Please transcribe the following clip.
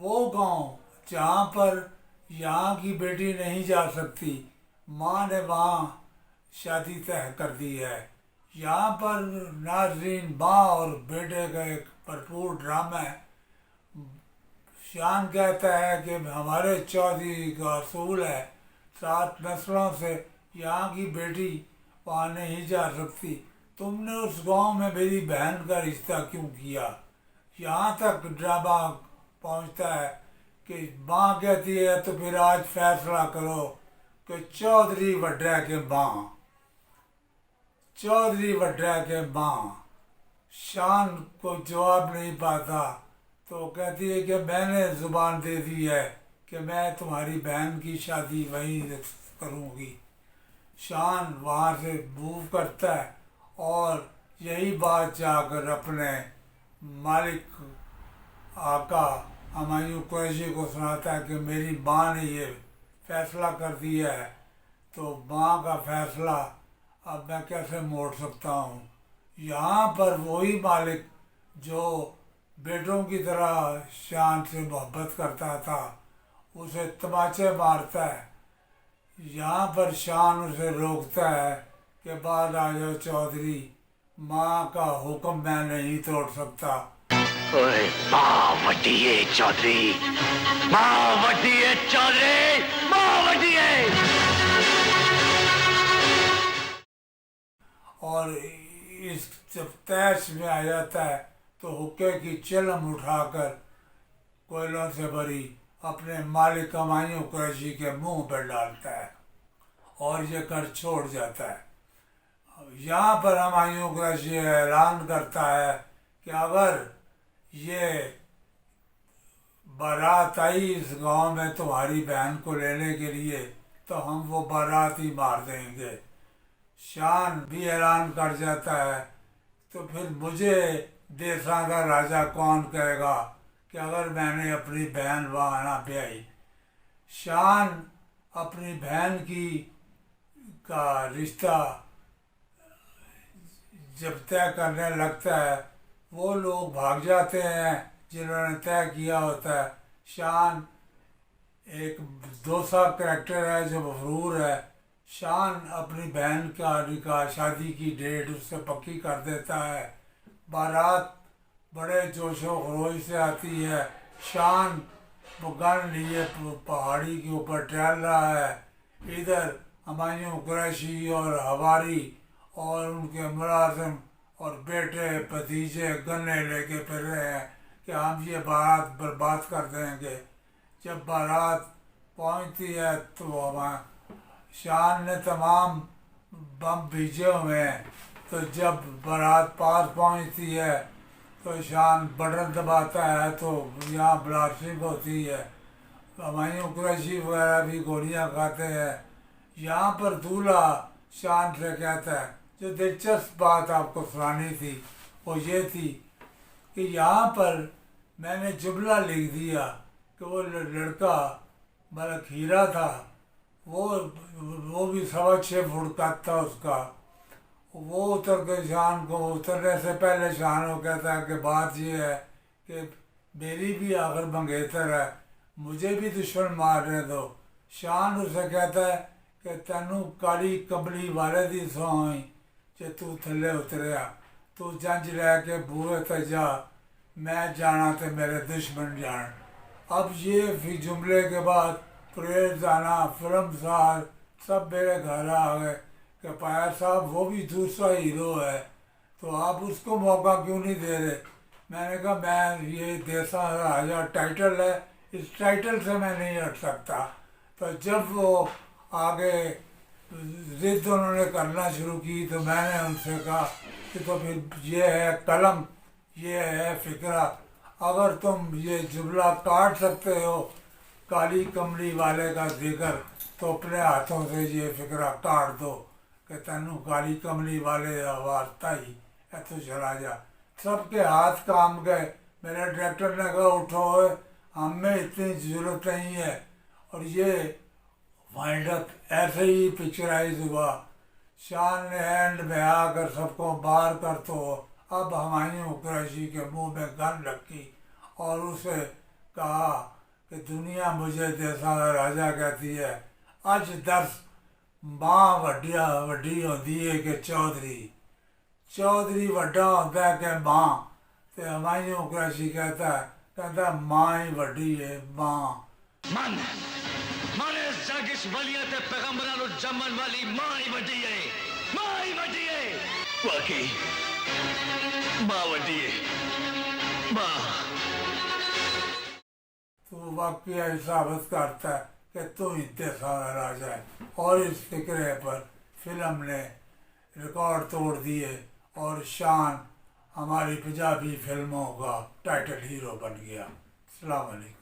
وہ گاؤں جہاں پر یہاں کی بیٹی نہیں جا سکتی، ماں نے وہاں شادی طے کر دی ہے۔ یہاں پر ناظرین ماں اور بیٹے کا ایک بھرپور ڈرامہ ہے۔ شان کہتا ہے کہ ہمارے چودھری کا اصول ہے 7 نسلوں سے یہاں کی بیٹی وہاں نہیں جا سکتی، تم نے اس گاؤں میں میری بہن کا رشتہ کیوں کیا؟ یہاں تک ڈرامہ پہنچتا ہے کہ ماں کہتی ہے تو پھر آج فیصلہ کرو کہ چودھری وڈرا کے ماں، چودھری وڈرا کے ماں شان کو جواب نہیں پاتا تو کہتی ہے کہ میں نے زبان دے دی ہے کہ میں تمہاری بہن کی شادی وہیں کروں گی۔ شان وہاں سے موو کرتا ہے اور یہی بات جا کر اپنے مالک آقا ہمایوں قریشی کو سناتا ہے کہ میری ماں نے یہ فیصلہ کر دیا ہے، تو ماں کا فیصلہ اب میں کیسے موڑ سکتا ہوں؟ یہاں پر وہی مالک جو بیٹوں کی طرح شان سے محبت کرتا تھا اسے تماچے مارتا ہے۔ یہاں پر شان اسے روکتا ہے کہ بعد آ جاؤ چودھری، ماں کا حکم میں نہیں توڑ سکتا۔ اوئے ماں وڈیے چودھری، ماں وڈیے چودھری، ماں وڈیے۔ اور اس جب تیش میں آ جاتا ہے تو حقے کی چلم اٹھا کر کوئلوں سے بھری اپنے مالک ہمایوں قریشی کے منہ پہ ڈالتا ہے اور یہ کر چھوڑ جاتا ہے۔ یہاں پر ہمایوں قریشی اعلان کرتا ہے کہ اگر یہ بارات آئی اس گاؤں میں تمہاری بہن کو لینے کے لیے تو ہم وہ بارات ہی مار دیں گے۔ شان بھی اعلان کر جاتا ہے تو پھر مجھے دیساں کا راجا کون کہے گا کہ اگر میں نے اپنی بہن وہاں نہ بیائی۔ شان اپنی بہن کی کا رشتہ جب طے کرنے لگتا ہے وہ لوگ بھاگ جاتے ہیں جنہوں نے طے کیا ہوتا ہے۔ شان ایک دوسرا کریکٹر ہے جو مغرور ہے۔ شان اپنی بہن کا نکاح شادی کی ڈیٹ اس سے پکی کر دیتا ہے۔ بارات بڑے جوش و خروش سے آتی ہے۔ شان گن لیے پہاڑی کے اوپر ٹہل رہا ہے، ادھر ہمایوں قریشی اور ہواری اور ان کے ملازم اور بیٹے بھتیجے گنے لے کے پھر رہے ہیں کہ ہم یہ بارات برباد کر دیں گے۔ جب بارات پہنچتی ہے تو ہمیں شان نے تمام بم بھیجے ہوئے ہیں، تو جب بارات پاس پہنچتی ہے تو شان بٹن دباتا ہے تو یہاں بلاسٹنگ ہوتی ہے، ہمایوں قریشی وغیرہ بھی گولیاں کھاتے ہیں۔ یہاں پر دولہا شان سے کہتا ہے، جو دلچسپ بات آپ کو سنانی تھی وہ یہ تھی کہ یہاں پر میں نے جملہ لکھ دیا کہ وہ لڑکا ملک ہیرا تھا، وہ بھی 6.25 فٹ قد تھا اس کا۔ وہ اتر کے شان کو اترنے سے پہلے شان کو کہتا ہے کہ بات یہ ہے کہ میری بھی آخر منگیتر ہے، مجھے بھی دشمن مارنے دو۔ شان اسے کہتا ہے کہ تینوں کالی کملی والے دی سوئیں کہ تو تھلے اتریا، تو جنج لے کے بوئے تے جا، میں جانا تے میرے دشمن جان۔ اب یہ فی جملے کے بعد پریز آنا فلم ساز سب میرے گھر آ گئے کہ پایا صاحب وہ بھی دوسرا ہیرو ہے تو آپ اس کو موقع کیوں نہیں دے رہے؟ میں نے کہا میں یہ دیسا راجا ٹائٹل ہے، اس ٹائٹل سے میں نہیں ہٹ سکتا۔ تو جب وہ آگے ضد انہوں نے کرنا شروع کی تو میں نے ان سے کہا کہ تو پھر یہ ہے قلم، یہ ہے فکرہ، اگر تم یہ جملہ کاٹ سکتے ہو کالی کملی والے کا ذکر تو اپنے ہاتھوں سے یہ فکرہ کاٹ دو کہ تینوں کالی کملی والے واسطہ ہی تو چلا جا۔ سب کے ہاتھ کام گئے۔ میرے ڈائریکٹر نے کہا اٹھو، ہم میں اتنی ضرورت نہیں ہے، اور یہ وائنڈ اپ ایسے ہی پکچرائز ہوا۔ شان نے اینڈ میں آ کر سب کو باہر کر تو اب ہمایوں قریشی کے منہ میں گن رکھی اور اسے کہا کہ دنیا مجھے دیساں دا راجا کہتی ہے، اج درس ماں وڈی ہوندی ہے کہ چودھری، چودھری وڈا ہوتا ہے کہ ماں، تے ہمایوں قریشی کہتا ہے ماں ہی وڈی ہے، ماں۔ من زاگش ولیت پیغمبرانو جمن والی ماں ہی وڈی ہے، ماں ہی وڈی ہے، واقعی ماں وڈی ہے، ماں۔ تو واقعہ ثابت کرتا ہے کہ تو ہی دیساں دا راجا ہے، اور اس فکرے پر فلم نے ریکارڈ توڑ دیے اور شان ہماری پنجابی فلموں کا ٹائٹل ہیرو بن گیا۔ السلام علیکم۔